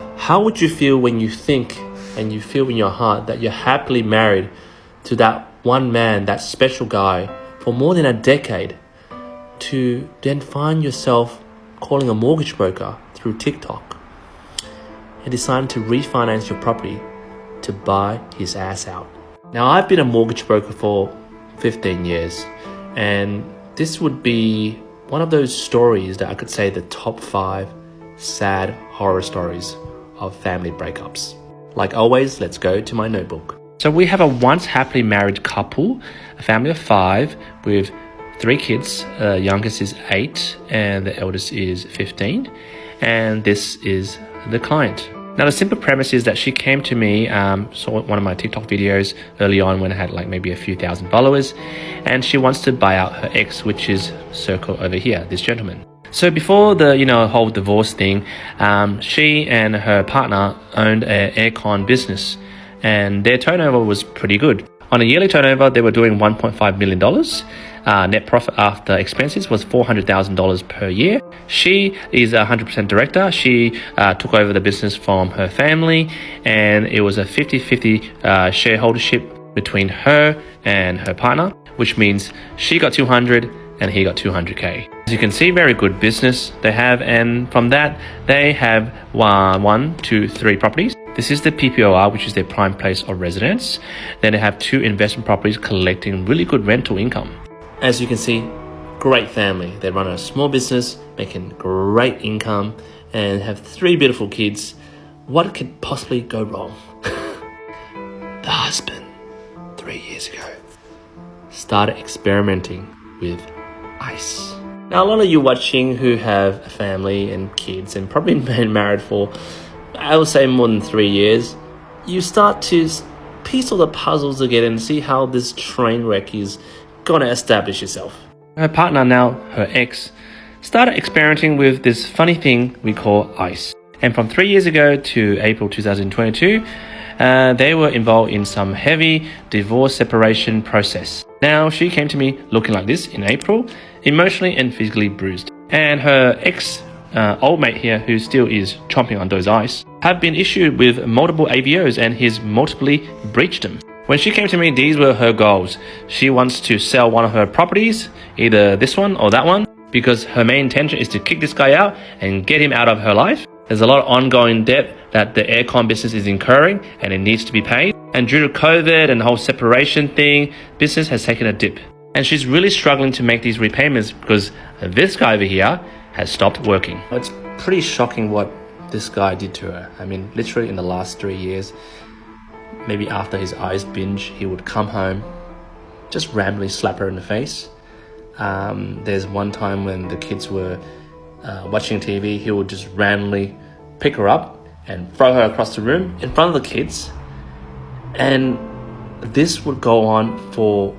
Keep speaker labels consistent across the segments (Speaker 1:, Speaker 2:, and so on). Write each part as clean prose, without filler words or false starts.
Speaker 1: How would you feel when you think and you feel in your heart that you're happily married to that one man, that special guy, for more than a decade, to then find yourself calling a mortgage broker through TikTok and deciding to refinance your property to buy his ass out? Now, I've been a mortgage broker for 15 years, and this would be one of those stories that I could say the top 5 sad horror stories of family breakups. Like always, let's go to my notebook. So we have a once happily married couple, a family of 5 with 3 kids. Youngest is 8 and the eldest is 15. And this is the client. Now, the simple premise is that she came to me, saw one of my TikTok videos early on when I had like maybe a few thousand followers, and she wants to buy out her ex, which is circle over here, this gentleman. So before the whole divorce thing, she and her partner owned an aircon business, and their turnover was pretty good. On a yearly turnover, they were doing $1.5 million. Net profit after expenses was $400,000 per year. She is a 100% director. She took over the business from her family, and it was a 50-50 shareholdership between her and her partner, which means she got 200 and he got 200K. As you can see, very good business they have, and from that, they have 1, 2, 3 properties. This is the PPOR, which is their prime place of residence. Then they have 2 investment properties collecting really good rental income. As you can see, great family. They run a small business, making great income, and have 3 beautiful kids. What could possibly go wrong? The husband, 3 years ago, started experimenting with ice. Now, a lot of you watching who have a family and kids and probably been married for, I would say, more than 3 years, you start to piece all the puzzles together and see how this train wreck is going to establish itself. Her partner, now her ex, started experimenting with this funny thing we call ice. And from 3 years ago to April 2022, they were involved in some heavy divorce separation process. Now, she came to me looking like this in April, emotionally and physically bruised. And her ex, old mate here, who still is chomping on those ice, have been issued with multiple AVOs, and he's multiply breached them. When she came to me, these were her goals. She wants to sell one of her properties, either this one or that one, because her main intention is to kick this guy out and get him out of her life. There's a lot of ongoing debt that the aircon business is incurring, and it needs to be paid. And due to COVID and the whole separation thing, business has taken a dip. And she's really struggling to make these repayments because this guy over here has stopped working. It's pretty shocking what this guy did to her. I mean, literally in the last 3 years, maybe after his ice binge, he would come home, just randomly slap her in the face. There's one time when the kids were watching TV, he would just randomly pick her up and throw her across the room in front of the kids. And this would go on for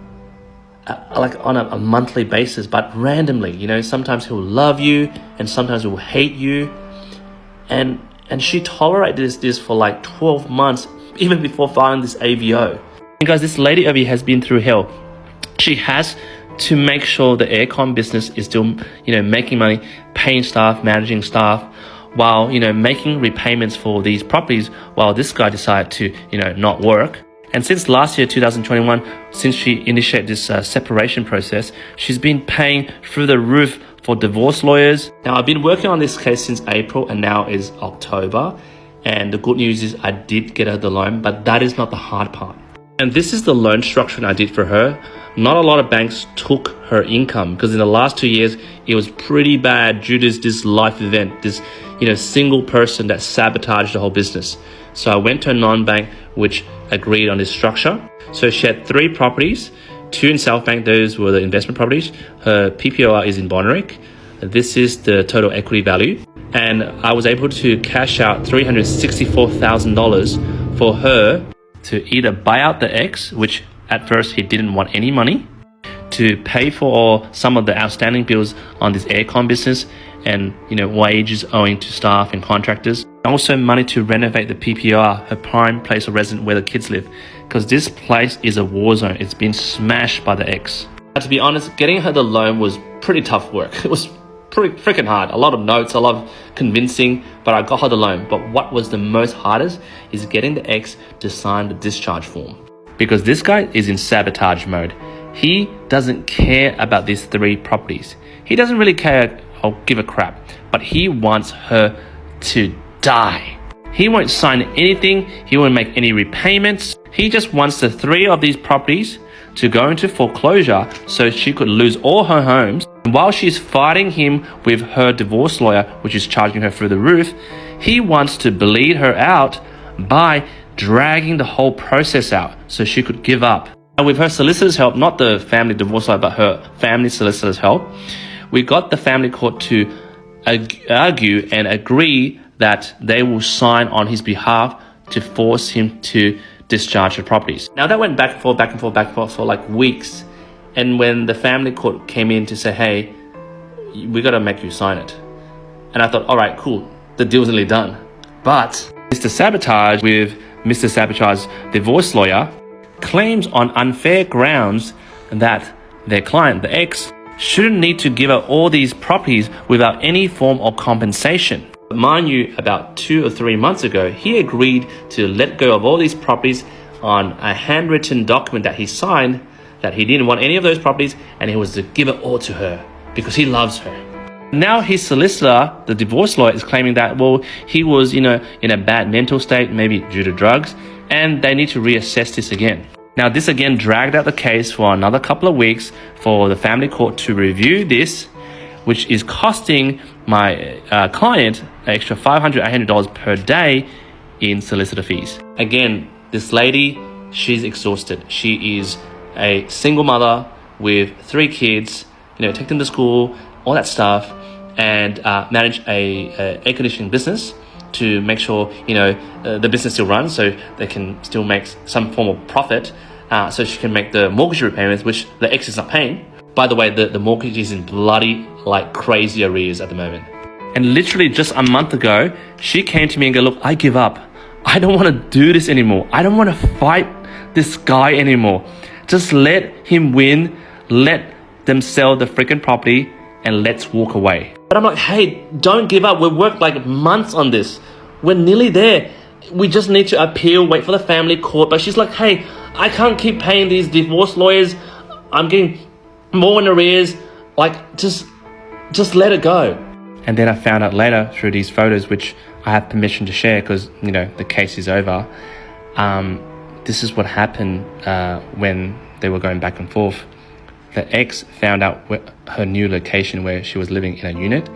Speaker 1: on a monthly basis, but randomly. Sometimes he'll love you and sometimes he'll hate you. And she tolerated this for like 12 months, even before filing this AVO. And guys, this lady over here has been through hell. She has to make sure the aircon business is still, making money, paying staff, managing staff, while, making repayments for these properties, while this guy decided to, not work. And since last year, 2021, since she initiated this separation process, she's been paying through the roof for divorce lawyers. Now, I've been working on this case since April, and now is October. And the good news is I did get her the loan, but that is not the hard part. And this is the loan structure I did for her. Not a lot of banks took her income because in the last 2 years, it was pretty bad due to this life event, this single person that sabotaged the whole business. So I went to a non-bank which agreed on this structure. So she had 3 properties, 2 in South Bank. Those were the investment properties. Her PPOR is in Bonnerick. This is the total equity value. And I was able to cash out $364,000 for her to either buy out the ex, which at first he didn't want any money, to pay for some of the outstanding bills on this aircon business and wages owing to staff and contractors. Also money to renovate the PPR, her prime place of residence where the kids live, because this place is a war zone. It's been smashed by the ex. But to be honest, getting her the loan was pretty tough work. It was pretty freaking hard. A lot of notes, a lot of convincing, but I got her the loan. But what was the most hardest is getting the ex to sign the discharge form. Because this guy is in sabotage mode. He doesn't care about these 3 properties. He doesn't really care or give a crap, but he wants her to die. He won't sign anything. He won't make any repayments. He just wants the 3 of these properties to go into foreclosure so she could lose all her homes. And while she's fighting him with her divorce lawyer, which is charging her through the roof, he wants to bleed her out by dragging the whole process out so she could give up. And with her solicitor's help, not the family divorce lawyer, but her family solicitor's help, we got the family court to argue and agree that they will sign on his behalf to force him to discharge the properties. Now that went back and forth for like weeks. And when the family court came in to say, hey, we got to make you sign it. And I thought, all right, cool. The deal's nearly done. But Mr. Sabotage with Mr. Sabotage's divorce lawyer claims on unfair grounds that their client, the ex, shouldn't need to give up all these properties without any form of compensation. But mind you, about 2 or 3 months ago, he agreed to let go of all these properties on a handwritten document that he signed, that he didn't want any of those properties and he was to give it all to her because he loves her. Now his solicitor, the divorce lawyer, is claiming that, well, he was, in a bad mental state, maybe due to drugs, and they need to reassess this again. Now this again dragged out the case for another couple of weeks for the family court to review this, which is costing my client an extra $500, $800 per day in solicitor fees. Again, this lady, she's exhausted. She is a single mother with 3 kids, take them to school, all that stuff, and manage a air conditioning business to make sure the business still runs, so they can still make some form of profit, so she can make the mortgage repayments, which the ex is not paying. By the way, the mortgage is in bloody like crazy arrears at the moment. And literally just a month ago, she came to me and go, look, I give up. I don't want to do this anymore. I don't want to fight this guy anymore. Just let him win. Let them sell the freaking property and let's walk away. But I'm like, hey, don't give up. We've worked like months on this. We're nearly there. We just need to appeal, wait for the family court. But she's like, hey, I can't keep paying these divorce lawyers. I'm getting more in arrears. Like, just let it go. And then I found out later through these photos, which I have permission to share because, the case is over. This is what happened when they were going back and forth. The ex found out her new location where she was living in a unit.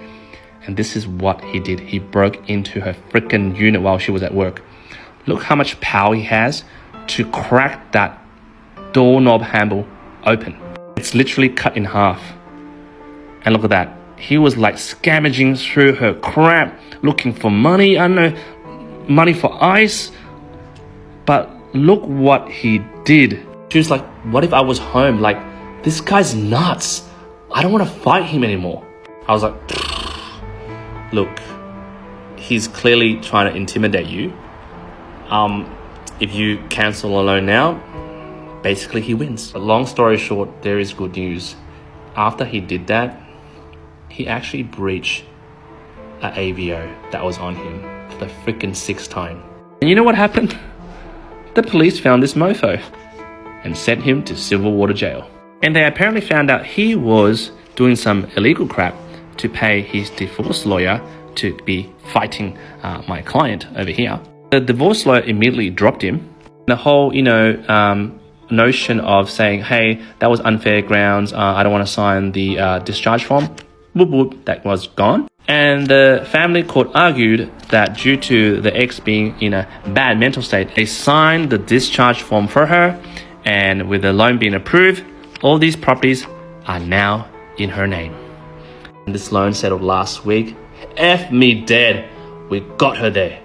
Speaker 1: And this is what he did. He broke into her freaking unit while she was at work. Look how much power he has to crack that doorknob handle open. It's literally cut in half. And look at that. He was like scavenging through her crap, looking for money. I don't know, money for ice. But look what he did. She was like, what if I was home? Like, this guy's nuts. I don't want to fight him anymore. I was like, look, he's clearly trying to intimidate you. If you cancel a loan now, basically he wins. But long story short, there is good news. After he did that, he actually breached an AVO that was on him for the freaking 6th time. And you know what happened? The police found this mofo and sent him to civil water jail. And they apparently found out he was doing some illegal crap to pay his divorce lawyer to be fighting my client over here. The divorce lawyer immediately dropped him. The whole, notion of saying, hey, that was unfair grounds, I don't want to sign the discharge form, whoop whoop, that was gone. And the family court argued that due to the ex being in a bad mental state, they signed the discharge form for her, and with the loan being approved, all these properties are now in her name. And this loan settled last week. F me dead, we got her there.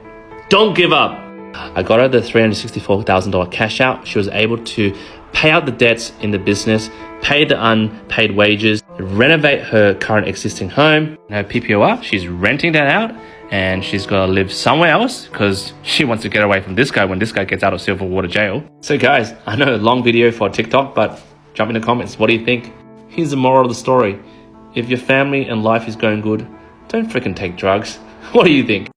Speaker 1: Don't give up. I got her the $364,000 cash out. She was able to pay out the debts in the business, pay the unpaid wages, renovate her current existing home. Her PPOR, she's renting that out, and she's got to live somewhere else because she wants to get away from this guy when this guy gets out of civil water jail. So guys, I know a long video for TikTok, but jump in the comments. What do you think? Here's the moral of the story. if your family and life is going good, don't freaking take drugs. What do you think?